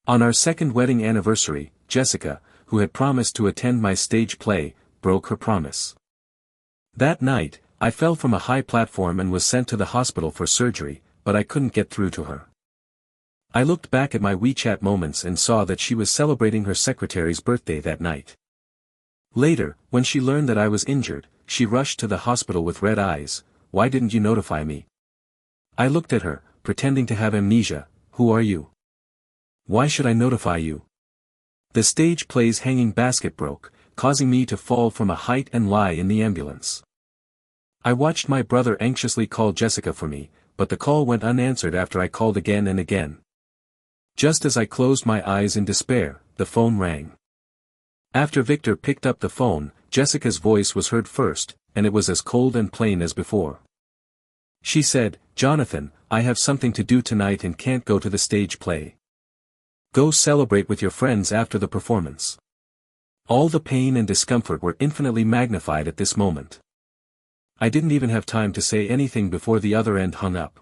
On our second wedding anniversary, Jessica, who had promised to attend my stage play, broke her promise. That night, I fell from a high platform and was sent to the hospital for surgery, but I couldn't get through to her. I looked back at my WeChat moments and saw that she was celebrating her secretary's birthday that night. Later, when she learned that I was injured, she rushed to the hospital with red eyes. "Why didn't you notify me?" I looked at her, pretending to have amnesia. "Who are you? Why should I notify you?" The stage play's hanging basket broke, causing me to fall from a height and lie in the ambulance. I watched my brother anxiously call Jessica for me, but the call went unanswered after I called again and again. Just as I closed my eyes in despair, the phone rang. After Victor picked up the phone, Jessica's voice was heard first, and it was as cold and plain as before. She said, "Jonathan, I have something to do tonight and can't go to the stage play. Go celebrate with your friends after the performance." All the pain and discomfort were infinitely magnified at this moment. I didn't even have time to say anything before the other end hung up.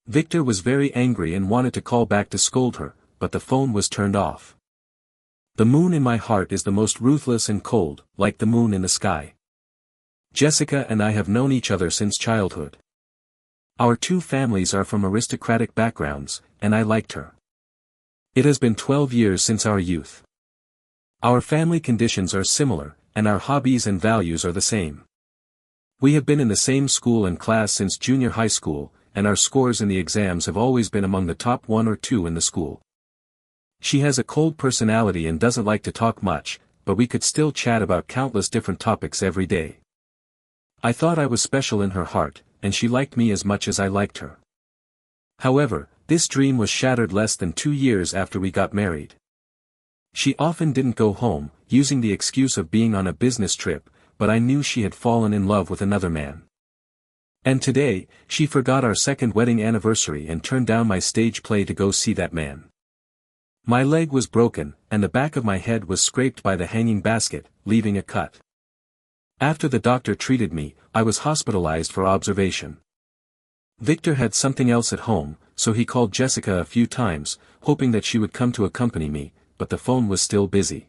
Victor was very angry and wanted to call back to scold her, but the phone was turned off. The moon in my heart is the most ruthless and cold, like the moon in the sky. Jessica and I have known each other since childhood. Our two families are from aristocratic backgrounds, and I liked her. It has been 12 years since our youth. Our family conditions are similar, and our hobbies and values are the same. We have been in the same school and class since junior high school, and our scores in the exams have always been among the top 1 or 2 in the school. She has a cold personality and doesn't like to talk much, but we could still chat about countless different topics every day. I thought I was special in her heart, and she liked me as much as I liked her. However, this dream was shattered less than 2 years after we got married. She often didn't go home, using the excuse of being on a business trip, but I knew she had fallen in love with another man. And today, she forgot our second wedding anniversary and turned down my stage play to go see that man. My leg was broken, and the back of my head was scraped by the hanging basket, leaving a cut. After the doctor treated me, I was hospitalized for observation. Victor had something else at home, so he called Jessica a few times, hoping that she would come to accompany me, but the phone was still busy.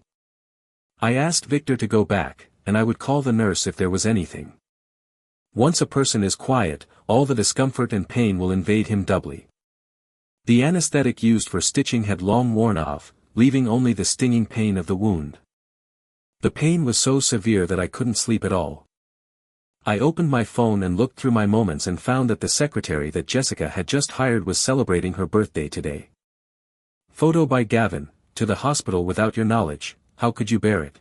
I asked Victor to go back, and I would call the nurse if there was anything. Once a person is quiet, all the discomfort and pain will invade him doubly. The anesthetic used for stitching had long worn off, leaving only the stinging pain of the wound. The pain was so severe that I couldn't sleep at all. I opened my phone and looked through my moments and found that the secretary that Jessica had just hired was celebrating her birthday today. Photo by Gavin: "To the hospital without your knowledge, how could you bear it?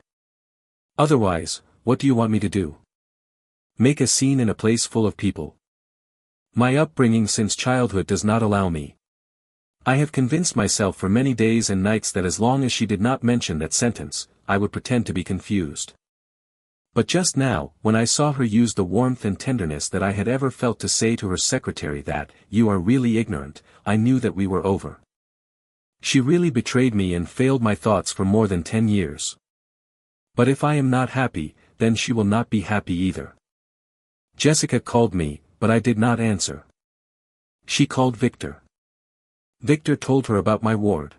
Otherwise, what do you want me to do? Make a scene in a place full of people? My upbringing since childhood does not allow me." I have convinced myself for many days and nights that as long as she did not mention that sentence, I would pretend to be confused. But just now, when I saw her use the warmth and tenderness that I had ever felt to say to her secretary that, "You are really ignorant," I knew that we were over. She really betrayed me and failed my thoughts for more than 10 years. But if I am not happy, then she will not be happy either. Jessica called me, but I did not answer. She called Victor. Victor told her about my ward.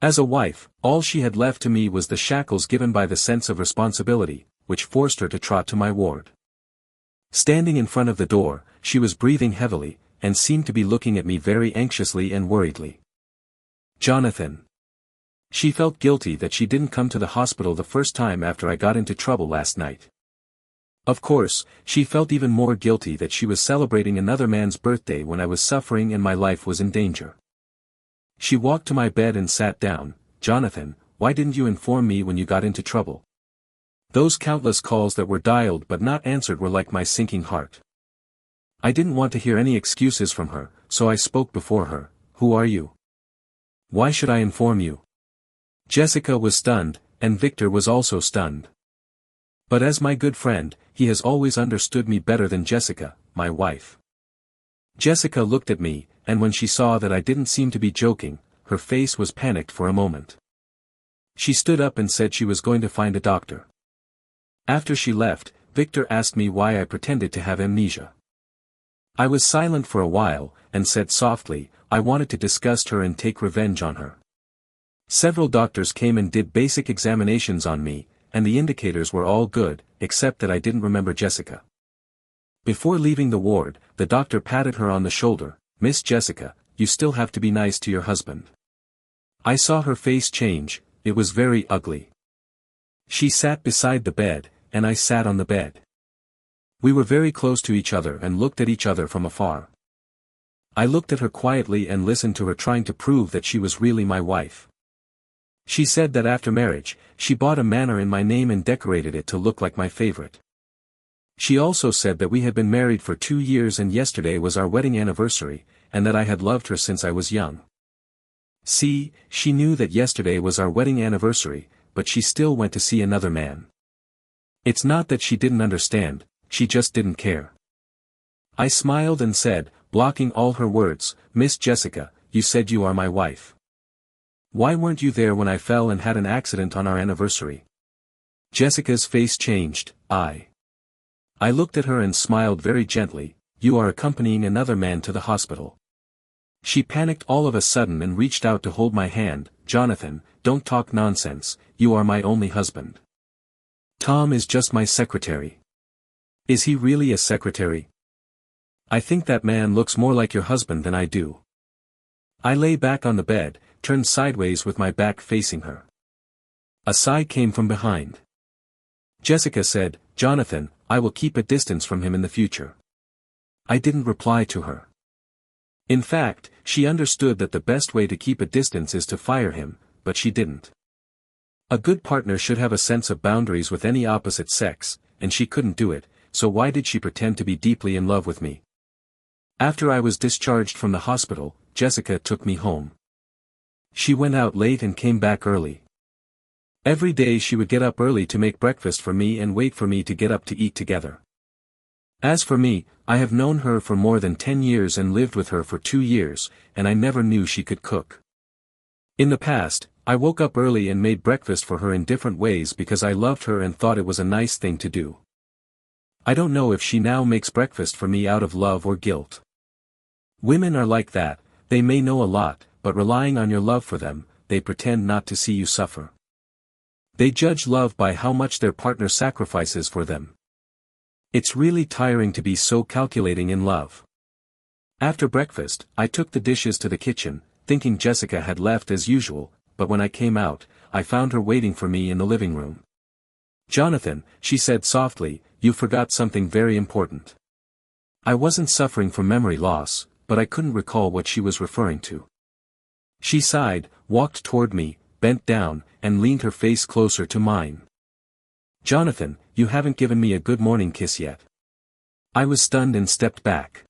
As a wife, all she had left to me was the shackles given by the sense of responsibility, which forced her to trot to my ward. Standing in front of the door, she was breathing heavily, and seemed to be looking at me very anxiously and worriedly. "Jonathan." She felt guilty that she didn't come to the hospital the first time after I got into trouble last night. Of course, she felt even more guilty that she was celebrating another man's birthday when I was suffering and my life was in danger. She walked to my bed and sat down. "Jonathan, why didn't you inform me when you got into trouble? Those countless calls that were dialed but not answered were like my sinking heart." I didn't want to hear any excuses from her, so I spoke before her. "Who are you? Why should I inform you?" Jessica was stunned, and Victor was also stunned. But as my good friend, he has always understood me better than Jessica, my wife. Jessica looked at me, and when she saw that I didn't seem to be joking, her face was panicked for a moment. She stood up and said she was going to find a doctor. After she left, Victor asked me why I pretended to have amnesia. I was silent for a while, and said softly, "I wanted to disgust her and take revenge on her. Several doctors came and did basic examinations on me, and the indicators were all good, except that I didn't remember Jessica. Before leaving the ward, the doctor patted her on the shoulder. "Miss Jessica, you still have to be nice to your husband." I saw her face change. It was very ugly. She sat beside the bed, and I sat on the bed. We were very close to each other and looked at each other from afar. I looked at her quietly and listened to her trying to prove that she was really my wife. She said that after marriage, she bought a manor in my name and decorated it to look like my favorite. She also said that we had been married for 2 years and yesterday was our wedding anniversary, and that I had loved her since I was young. See, she knew that yesterday was our wedding anniversary, but she still went to see another man. It's not that she didn't understand, she just didn't care. I smiled and said, blocking all her words, "Miss Jessica, you said you are my wife. Why weren't you there when I fell and had an accident on our anniversary?" Jessica's face changed. I looked at her and smiled very gently. "You are accompanying another man to the hospital." She panicked all of a sudden and reached out to hold my hand. "Jonathan, don't talk nonsense, you are my only husband. Tom is just my secretary." "Is he really a secretary?" "I think that man looks more like your husband than I do." I lay back on the bed, turned sideways with my back facing her. A sigh came from behind. Jessica said, "Jonathan, I will keep a distance from him in the future." I didn't reply to her. In fact, she understood that the best way to keep a distance is to fire him, but she didn't. A good partner should have a sense of boundaries with any opposite sex, and she couldn't do it, so why did she pretend to be deeply in love with me? After I was discharged from the hospital, Jessica took me home. She went out late and came back early. Every day she would get up early to make breakfast for me and wait for me to get up to eat together. As for me, I have known her for more than 10 years and lived with her for 2 years, and I never knew she could cook. In the past, I woke up early and made breakfast for her in different ways because I loved her and thought it was a nice thing to do. I don't know if she now makes breakfast for me out of love or guilt. Women are like that, they may know a lot, but relying on your love for them, they pretend not to see you suffer. They judge love by how much their partner sacrifices for them. It's really tiring to be so calculating in love. After breakfast, I took the dishes to the kitchen, thinking Jessica had left as usual, but when I came out, I found her waiting for me in the living room. "Jonathan," she said softly, "you forgot something very important." I wasn't suffering from memory loss, but I couldn't recall what she was referring to. She sighed, walked toward me, bent down, and leaned her face closer to mine. "Jonathan, you haven't given me a good morning kiss yet." I was stunned and stepped back.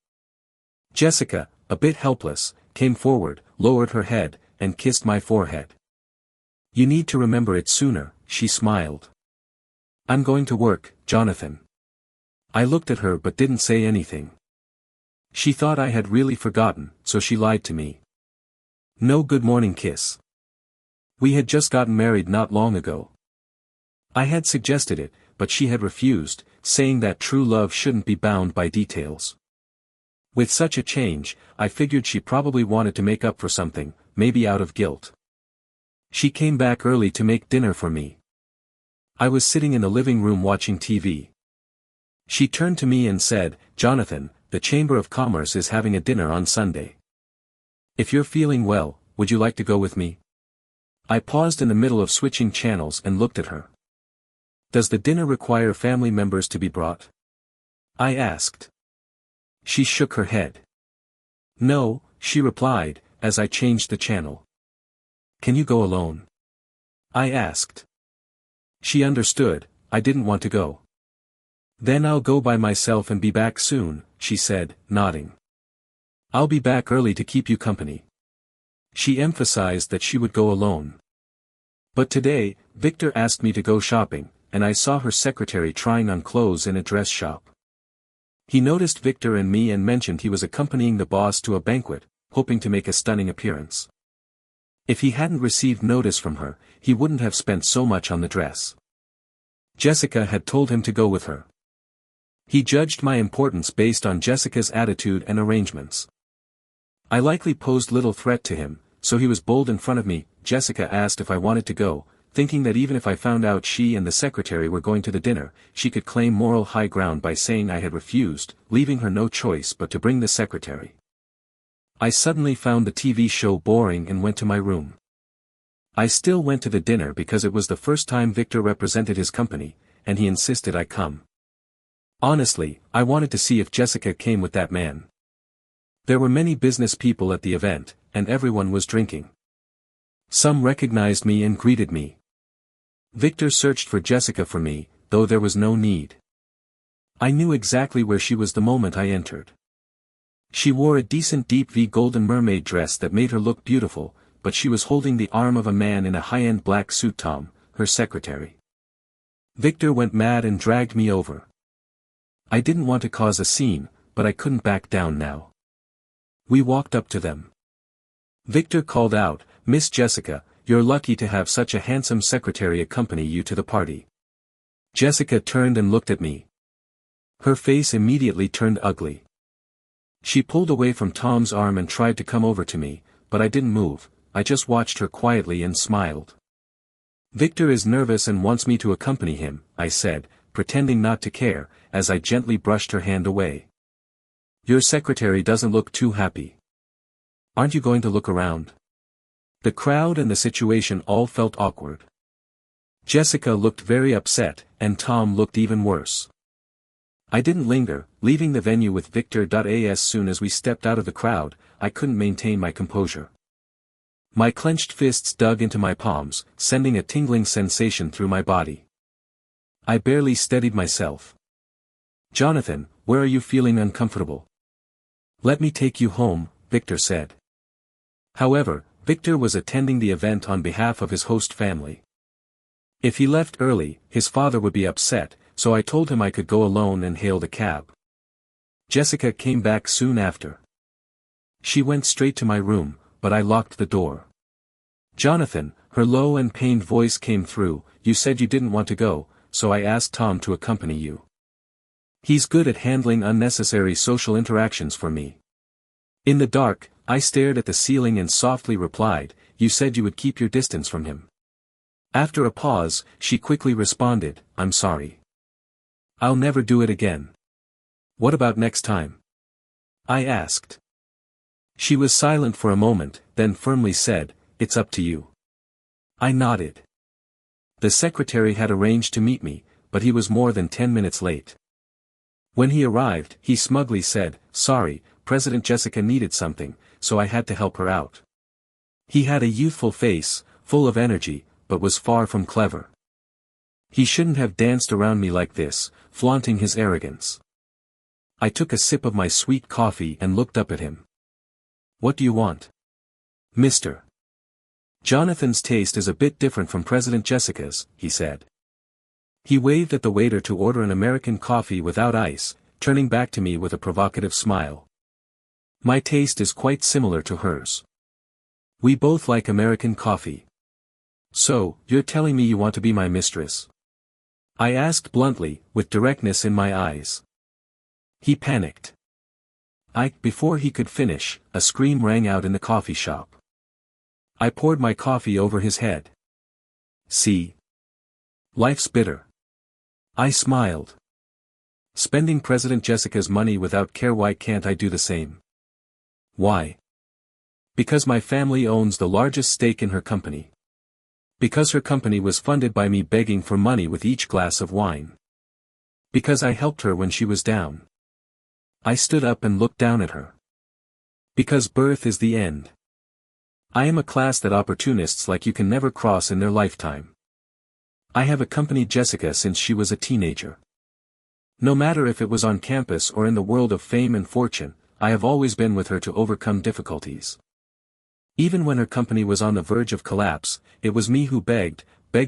Jessica, a bit helpless, came forward, lowered her head, and kissed my forehead. "You need to remember it sooner," she smiled. "I'm going to work, Jonathan." I looked at her but didn't say anything. She thought I had really forgotten, so she lied to me. No good morning kiss. We had just gotten married not long ago. I had suggested it, but she had refused, saying that true love shouldn't be bound by details. With such a change, I figured she probably wanted to make up for something, maybe out of guilt. She came back early to make dinner for me. I was sitting in the living room watching TV. She turned to me and said, "Jonathan, the Chamber of Commerce is having a dinner on Sunday. If you're feeling well, would you like to go with me?" I paused in the middle of switching channels and looked at her. "Does the dinner require family members to be brought?" I asked. She shook her head. "No," she replied, as I changed the channel. "Can you go alone?" I asked. She understood, I didn't want to go. "Then I'll go by myself and be back soon," she said, nodding. "I'll be back early to keep you company." She emphasized that she would go alone. But today, Victor asked me to go shopping, and I saw her secretary trying on clothes in a dress shop. He noticed Victor and me and mentioned he was accompanying the boss to a banquet, hoping to make a stunning appearance. If he hadn't received notice from her, he wouldn't have spent so much on the dress. Jessica had told him to go with her. He judged my importance based on Jessica's attitude and arrangements. I likely posed little threat to him, so he was bold in front of me. Jessica asked if I wanted to go, thinking that even if I found out she and the secretary were going to the dinner, she could claim moral high ground by saying I had refused, leaving her no choice but to bring the secretary. I suddenly found the TV show boring and went to my room. I still went to the dinner because it was the first time Victor represented his company, and he insisted I come. Honestly, I wanted to see if Jessica came with that man. There were many business people at the event, and everyone was drinking. Some recognized me and greeted me. Victor searched for Jessica for me, though there was no need. I knew exactly where she was the moment I entered. She wore a decent deep V golden mermaid dress that made her look beautiful, but she was holding the arm of a man in a high-end black suit. Tom, her secretary. Victor went mad and dragged me over. I didn't want to cause a scene, but I couldn't back down now. We walked up to them. Victor called out, "Miss Jessica, you're lucky to have such a handsome secretary accompany you to the party." Jessica turned and looked at me. Her face immediately turned ugly. She pulled away from Tom's arm and tried to come over to me, but I didn't move. I just watched her quietly and smiled. "Victor is nervous and wants me to accompany him," I said, pretending not to care, as I gently brushed her hand away. "Your secretary doesn't look too happy. Aren't you going to look around?" The crowd and the situation all felt awkward. Jessica looked very upset, and Tom looked even worse. I didn't linger, leaving the venue with Victor. As soon as we stepped out of the crowd, I couldn't maintain my composure. My clenched fists dug into my palms, sending a tingling sensation through my body. I barely steadied myself. "Jonathan, where are you feeling uncomfortable?" "Let me take you home," Victor said. However, Victor was attending the event on behalf of his host family. If he left early, his father would be upset, so I told him I could go alone and hailed a cab. Jessica came back soon after. She went straight to my room, but I locked the door. "Jonathan," her low and pained voice came through, "you said you didn't want to go, so I asked Tom to accompany you. He's good at handling unnecessary social interactions for me." In the dark, I stared at the ceiling and softly replied, "You said you would keep your distance from him." After a pause, she quickly responded, "I'm sorry. I'll never do it again." "What about next time?" I asked. She was silent for a moment, then firmly said, "It's up to you." I nodded. The secretary had arranged to meet me, but he was more than 10 minutes late. When he arrived, he smugly said, "Sorry, President Jessica needed something, so I had to help her out." He had a youthful face, full of energy, but was far from clever. He shouldn't have danced around me like this, flaunting his arrogance. I took a sip of my sweet coffee and looked up at him. "What do you want?" "Mr. Jonathan's taste is a bit different from President Jessica's," he said. He waved at the waiter to order an American coffee without ice, turning back to me with a provocative smile. "My taste is quite similar to hers. We both like American coffee." "So, you're telling me you want to be my mistress?" I asked bluntly, with directness in my eyes. He panicked. Before he could finish, a scream rang out in the coffee shop. I poured my coffee over his head. "See? Life's bitter." I smiled. "Spending President Jessica's money without care. Why can't I do the same?" "Why?" "Because my family owns the largest stake in her company. Because her company was funded by me begging for money with each glass of wine. Because I helped her when she was down." I stood up and looked down at her. "Because birth is the end. I am a class that opportunists like you can never cross in their lifetime. I have accompanied Jessica since she was a teenager. No matter if it was on campus or in the world of fame and fortune, I have always been with her to overcome difficulties. Even when her company was on the verge of collapse, it was me who begged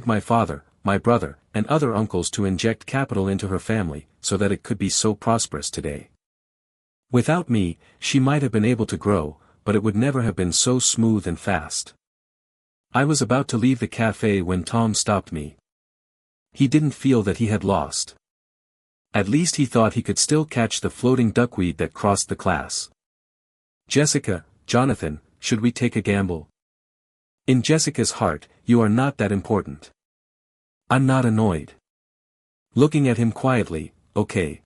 my father, my brother, and other uncles to inject capital into her family, so that it could be so prosperous today. Without me, she might have been able to grow, but it would never have been so smooth and fast." I was about to leave the cafe when Tom stopped me. He didn't feel that he had lost. At least he thought he could still catch the floating duckweed that crossed the class. "Jessica, Jonathan, should we take a gamble?" In Jessica's heart, you are not that important. I'm not annoyed. Looking at him quietly, okay.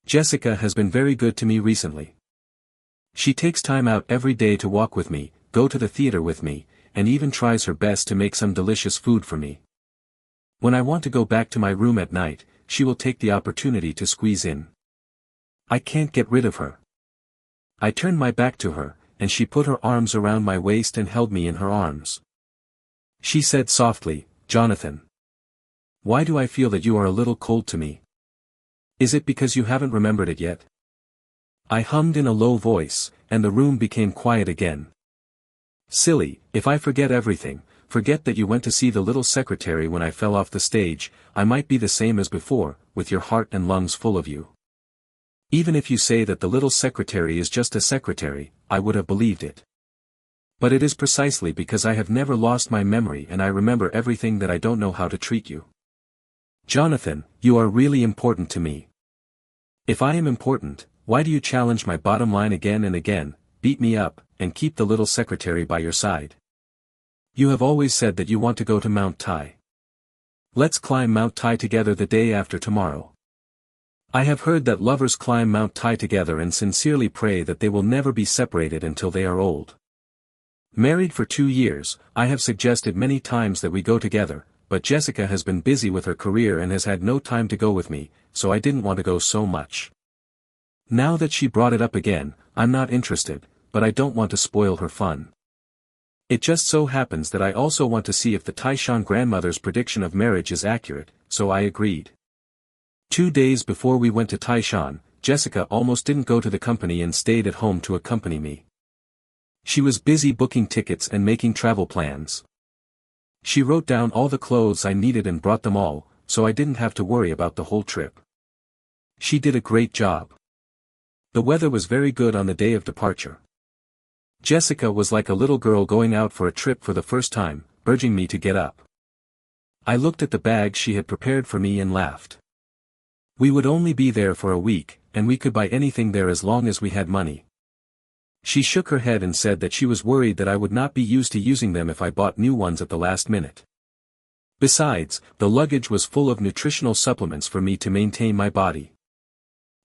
Jessica has been very good to me recently. She takes time out every day to walk with me, go to the theater with me, and even tries her best to make some delicious food for me. When I want to go back to my room at night, she will take the opportunity to squeeze in. I can't get rid of her. I turned my back to her, and she put her arms around my waist and held me in her arms. She said softly, "Jonathan. Why do I feel that you are a little cold to me? Is it because you haven't remembered it yet?" I hummed in a low voice, and the room became quiet again. "Silly, if I forget everything, forget that you went to see the little secretary when I fell off the stage, I might be the same as before, with your heart and lungs full of you. Even if you say that the little secretary is just a secretary, I would have believed it. But it is precisely because I have never lost my memory and I remember everything that I don't know how to treat you. Jonathan, you are really important to me. If I am important, why do you challenge my bottom line again and again, beat me up, and keep the little secretary by your side? You have always said that you want to go to Mount Tai. Let's climb Mount Tai together the day after tomorrow. I have heard that lovers climb Mount Tai together and sincerely pray that they will never be separated until they are old. Married for 2 years, I have suggested many times that we go together, but Jessica has been busy with her career and has had no time to go with me, so I didn't want to go so much. Now that she brought it up again, I'm not interested, but I don't want to spoil her fun. It just so happens that I also want to see if the Taishan grandmother's prediction of marriage is accurate, so I agreed. 2 days before we went to Taishan, Jessica almost didn't go to the company and stayed at home to accompany me. She was busy booking tickets and making travel plans. She wrote down all the clothes I needed and brought them all, so I didn't have to worry about the whole trip. She did a great job. The weather was very good on the day of departure. Jessica was like a little girl going out for a trip for the first time, urging me to get up. I looked at the bag she had prepared for me and laughed. We would only be there for a week, and we could buy anything there as long as we had money. She shook her head and said that she was worried that I would not be used to using them if I bought new ones at the last minute. Besides, the luggage was full of nutritional supplements for me to maintain my body.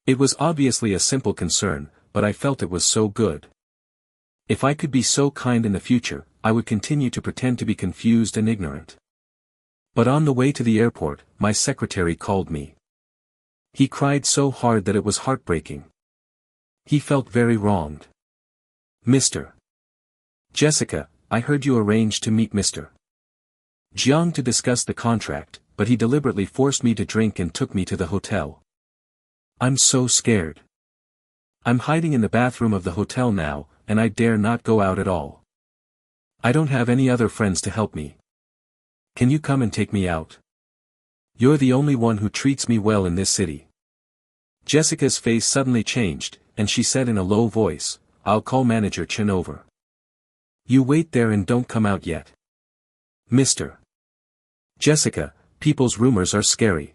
It was obviously a simple concern, but I felt it was so good. If I could be so kind in the future, I would continue to pretend to be confused and ignorant. But on the way to the airport, my secretary called me. He cried so hard that it was heartbreaking. He felt very wronged. Mr. Jessica, I heard you arranged to meet Mr. Jiang to discuss the contract, but he deliberately forced me to drink and took me to the hotel. I'm so scared. I'm hiding in the bathroom of the hotel now, and I dare not go out at all. I don't have any other friends to help me. Can you come and take me out? You're the only one who treats me well in this city. Jessica's face suddenly changed, and she said in a low voice, I'll call Manager Chen over. You wait there and don't come out yet. Mr. Jessica, people's rumors are scary.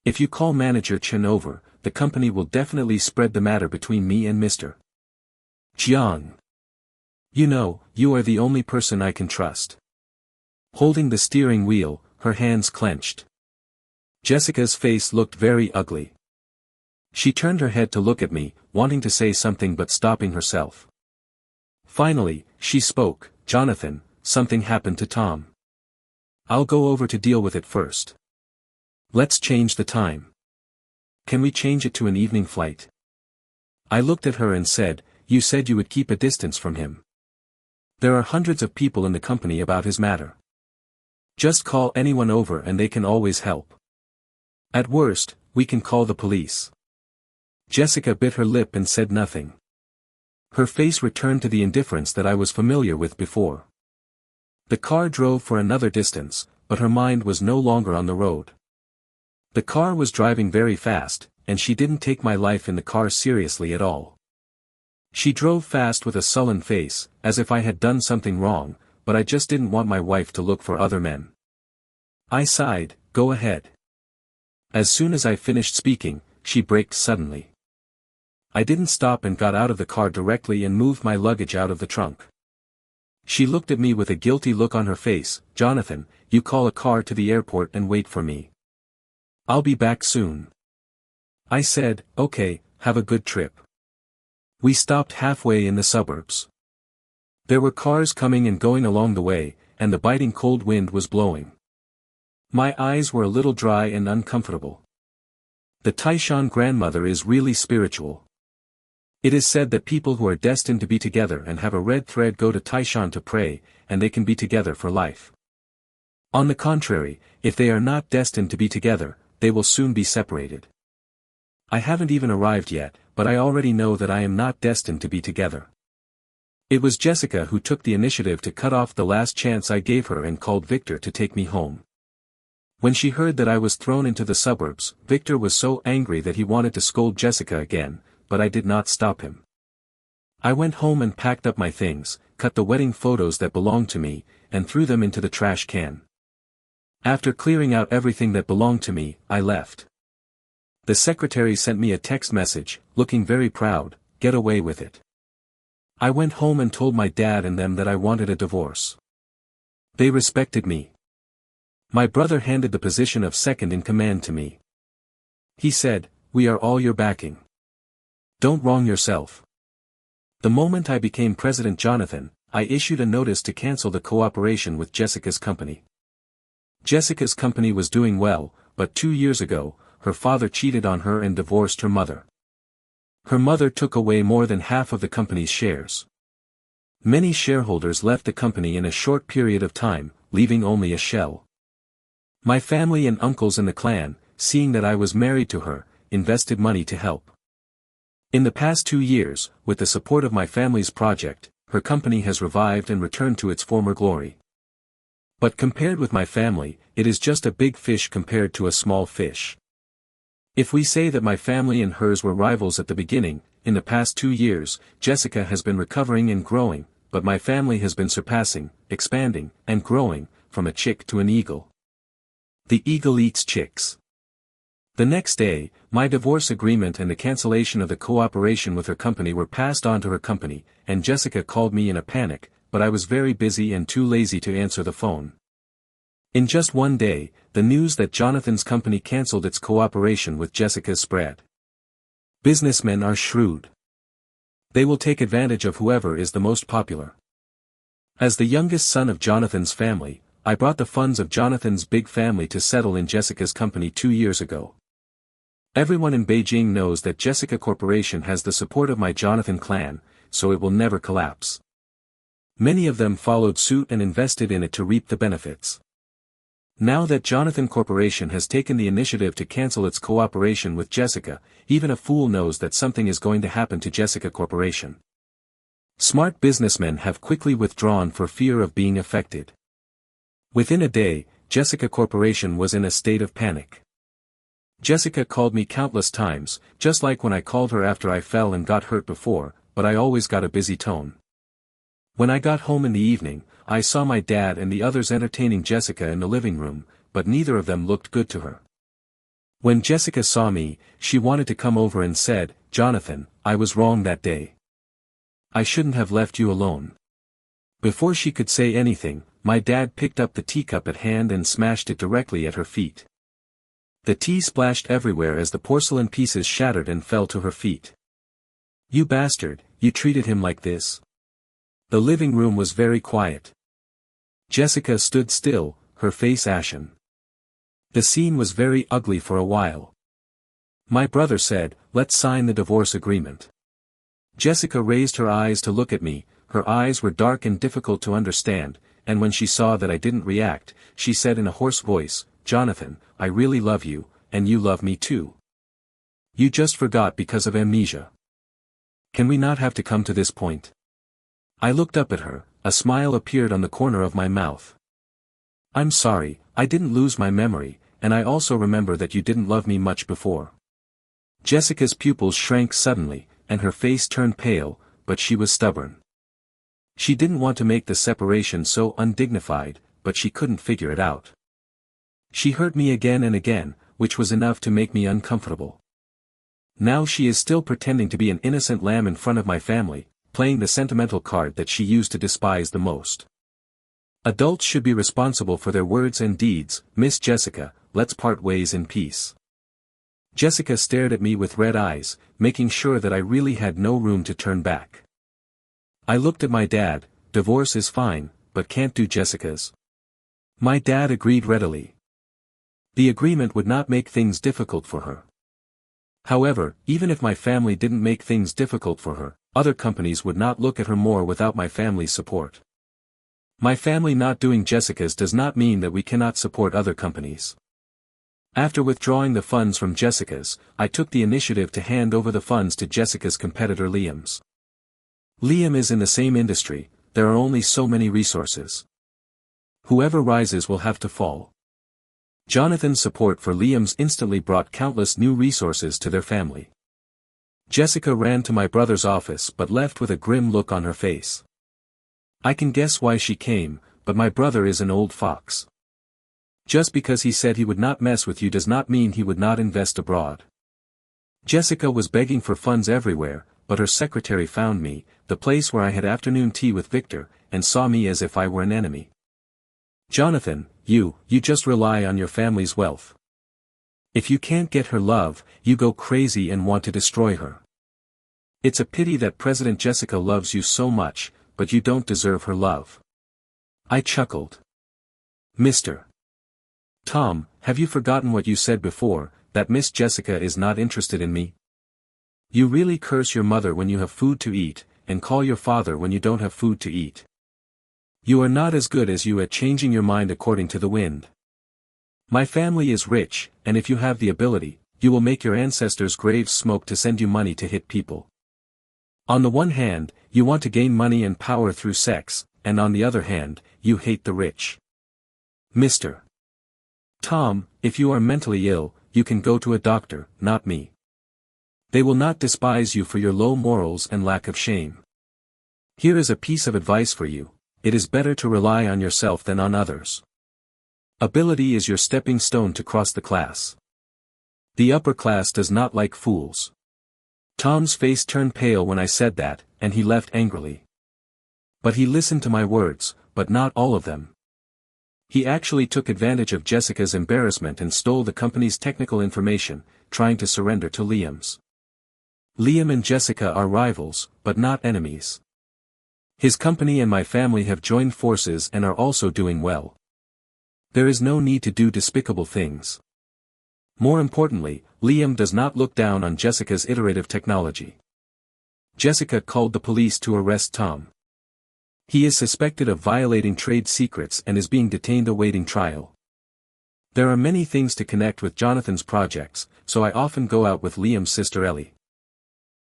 If you call Manager Chen over, the company will definitely spread the matter between me and Mr. Jiang. You know, you are the only person I can trust. Holding the steering wheel, her hands clenched. Jessica's face looked very ugly. She turned her head to look at me, wanting to say something but stopping herself. Finally, she spoke, Jonathan, something happened to Tom. I'll go over to deal with it first. Let's change the time. Can we change it to an evening flight? I looked at her and said, you said you would keep a distance from him. There are hundreds of people in the company about his matter. Just call anyone over and they can always help. At worst, we can call the police. Jessica bit her lip and said nothing. Her face returned to the indifference that I was familiar with before. The car drove for another distance, but her mind was no longer on the road. The car was driving very fast, and she didn't take my life in the car seriously at all. She drove fast with a sullen face, as if I had done something wrong, but I just didn't want my wife to look for other men. I sighed, go ahead. As soon as I finished speaking, she braked suddenly. I didn't stop and got out of the car directly and moved my luggage out of the trunk. She looked at me with a guilty look on her face. "Jonathan, you call a car to the airport and wait for me. I'll be back soon." I said, "Okay, have a good trip." We stopped halfway in the suburbs. There were cars coming and going along the way, and the biting cold wind was blowing. My eyes were a little dry and uncomfortable. The Taishan grandmother is really spiritual. It is said that people who are destined to be together and have a red thread go to Taishan to pray, and they can be together for life. On the contrary, if they are not destined to be together, they will soon be separated. I haven't even arrived yet, but I already know that I am not destined to be together. It was Jessica who took the initiative to cut off the last chance I gave her and called Victor to take me home. When she heard that I was thrown into the suburbs, Victor was so angry that he wanted to scold Jessica again, but I did not stop him. I went home and packed up my things, cut the wedding photos that belonged to me, and threw them into the trash can. After clearing out everything that belonged to me, I left. The secretary sent me a text message, looking very proud, "Get away with it." I went home and told my dad and them that I wanted a divorce. They respected me. My brother handed the position of second in command to me. He said, "We are all your backing. Don't wrong yourself." The moment I became President Jonathan, I issued a notice to cancel the cooperation with Jessica's company. Jessica's company was doing well, but 2 years ago, her father cheated on her and divorced her mother. Her mother took away more than half of the company's shares. Many shareholders left the company in a short period of time, leaving only a shell. My family and uncles in the clan, seeing that I was married to her, invested money to help. In the past 2 years, with the support of my family's project, her company has revived and returned to its former glory. But compared with my family, it is just a big fish compared to a small fish. If we say that my family and hers were rivals at the beginning, in the past 2 years, Jessica has been recovering and growing, but my family has been surpassing, expanding, and growing, from a chick to an eagle. The eagle eats chicks. The next day, my divorce agreement and the cancellation of the cooperation with her company were passed on to her company, and Jessica called me in a panic, but I was very busy and too lazy to answer the phone. In just one day, the news that Jonathan's company cancelled its cooperation with Jessica spread. Businessmen are shrewd. They will take advantage of whoever is the most popular. As the youngest son of Jonathan's family, I brought the funds of Jonathan's big family to settle in Jessica's company 2 years ago. Everyone in Beijing knows that Jessica Corporation has the support of my Jonathan clan, so it will never collapse. Many of them followed suit and invested in it to reap the benefits. Now that Jonathan Corporation has taken the initiative to cancel its cooperation with Jessica, even a fool knows that something is going to happen to Jessica Corporation. Smart businessmen have quickly withdrawn for fear of being affected. Within a day, Jessica Corporation was in a state of panic. Jessica called me countless times, just like when I called her after I fell and got hurt before, but I always got a busy tone. When I got home in the evening, I saw my dad and the others entertaining Jessica in the living room, but neither of them looked good to her. When Jessica saw me, she wanted to come over and said, "Jonathan, I was wrong that day. I shouldn't have left you alone." Before she could say anything, my dad picked up the teacup at hand and smashed it directly at her feet. The tea splashed everywhere as the porcelain pieces shattered and fell to her feet. "You bastard, you treated him like this?" The living room was very quiet. Jessica stood still, her face ashen. The scene was very ugly for a while. My brother said, "Let's sign the divorce agreement." Jessica raised her eyes to look at me, her eyes were dark and difficult to understand, and when she saw that I didn't react, she said in a hoarse voice, "Jonathan, I really love you, and you love me too. You just forgot because of amnesia. Can we not have to come to this point?" I looked up at her, a smile appeared on the corner of my mouth. "I'm sorry, I didn't lose my memory, and I also remember that you didn't love me much before." Jessica's pupils shrank suddenly, and her face turned pale, but she was stubborn. She didn't want to make the separation so undignified, but she couldn't figure it out. She hurt me again and again, which was enough to make me uncomfortable. Now she is still pretending to be an innocent lamb in front of my family, playing the sentimental card that she used to despise the most. Adults should be responsible for their words and deeds, Miss Jessica, let's part ways in peace. Jessica stared at me with red eyes, making sure that I really had no room to turn back. I looked at my dad. Divorce is fine, but can't do Jessica's. My dad agreed readily. The agreement would not make things difficult for her. However, even if my family didn't make things difficult for her, other companies would not look at her more without my family's support. My family not doing Jessica's does not mean that we cannot support other companies. After withdrawing the funds from Jessica's, I took the initiative to hand over the funds to Jessica's competitor Liam's. Liam is in the same industry, there are only so many resources. Whoever rises will have to fall. Jonathan's support for Liam's instantly brought countless new resources to their family. Jessica ran to my brother's office but left with a grim look on her face. I can guess why she came, but my brother is an old fox. Just because he said he would not mess with you does not mean he would not invest abroad. Jessica was begging for funds everywhere, but her secretary found me, the place where I had afternoon tea with Victor, and saw me as if I were an enemy. Jonathan, you just rely on your family's wealth. If you can't get her love, you go crazy and want to destroy her. It's a pity that President Jessica loves you so much, but you don't deserve her love. I chuckled. Mr. Tom, have you forgotten what you said before, that Miss Jessica is not interested in me? You really curse your mother when you have food to eat, and call your father when you don't have food to eat. You are not as good as you at changing your mind according to the wind. My family is rich, and if you have the ability, you will make your ancestors' graves smoke to send you money to hit people. On the one hand, you want to gain money and power through sex, and on the other hand, you hate the rich. Mr. Tom, if you are mentally ill, you can go to a doctor, not me. They will not despise you for your low morals and lack of shame. Here is a piece of advice for you: it is better to rely on yourself than on others. Ability is your stepping stone to cross the class. The upper class does not like fools. Tom's face turned pale when I said that, and he left angrily. But he listened to my words, but not all of them. He actually took advantage of Jessica's embarrassment and stole the company's technical information, trying to surrender to Liam's. Liam and Jessica are rivals, but not enemies. His company and my family have joined forces and are also doing well. There is no need to do despicable things. More importantly, Liam does not look down on Jessica's iterative technology. Jessica called the police to arrest Tom. He is suspected of violating trade secrets and is being detained awaiting trial. There are many things to connect with Jonathan's projects, so I often go out with Liam's sister Ellie.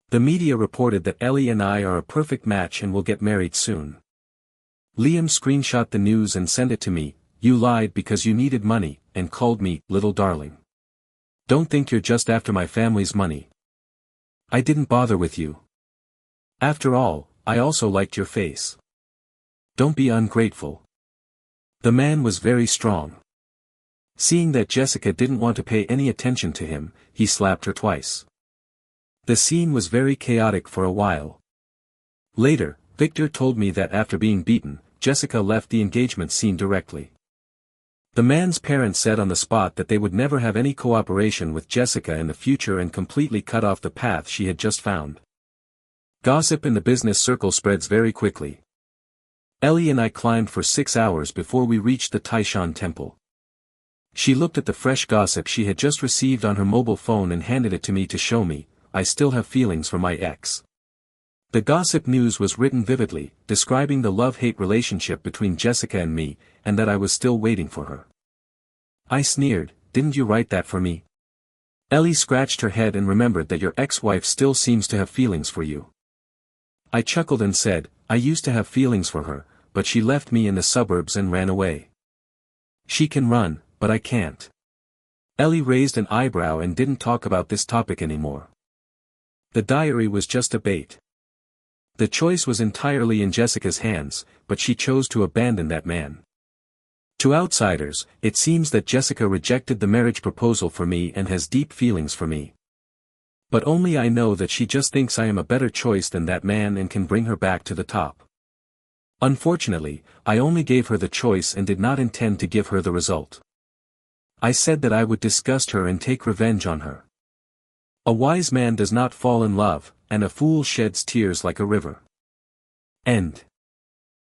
The media reported that Ellie and I are a perfect match and will get married soon. Liam screenshot the news and sent it to me. You lied because you needed money, and called me little darling. Don't think you're just after my family's money. I didn't bother with you. After all, I also liked your face. Don't be ungrateful. The man was very strong. Seeing that Jessica didn't want to pay any attention to him, he slapped her twice. The scene was very chaotic for a while. Later, Victor told me that after being beaten, Jessica left the engagement scene directly. The man's parents said on the spot that they would never have any cooperation with Jessica in the future and completely cut off the path she had just found. Gossip in the business circle spreads very quickly. Ellie and I climbed for 6 hours before we reached the Taishan temple. She looked at the fresh gossip she had just received on her mobile phone and handed it to me to show me. I still have feelings for my ex. The gossip news was written vividly, describing the love-hate relationship between Jessica and me, and that I was still waiting for her. I sneered, didn't you write that for me? Ellie scratched her head and remembered that your ex-wife still seems to have feelings for you. I chuckled and said, I used to have feelings for her, but she left me in the suburbs and ran away. She can run, but I can't. Ellie raised an eyebrow and didn't talk about this topic anymore. The diary was just a bait. The choice was entirely in Jessica's hands, but she chose to abandon that man. To outsiders, it seems that Jessica rejected the marriage proposal for me and has deep feelings for me. But only I know that she just thinks I am a better choice than that man and can bring her back to the top. Unfortunately, I only gave her the choice and did not intend to give her the result. I said that I would disgust her and take revenge on her. A wise man does not fall in love, and a fool sheds tears like a river. End.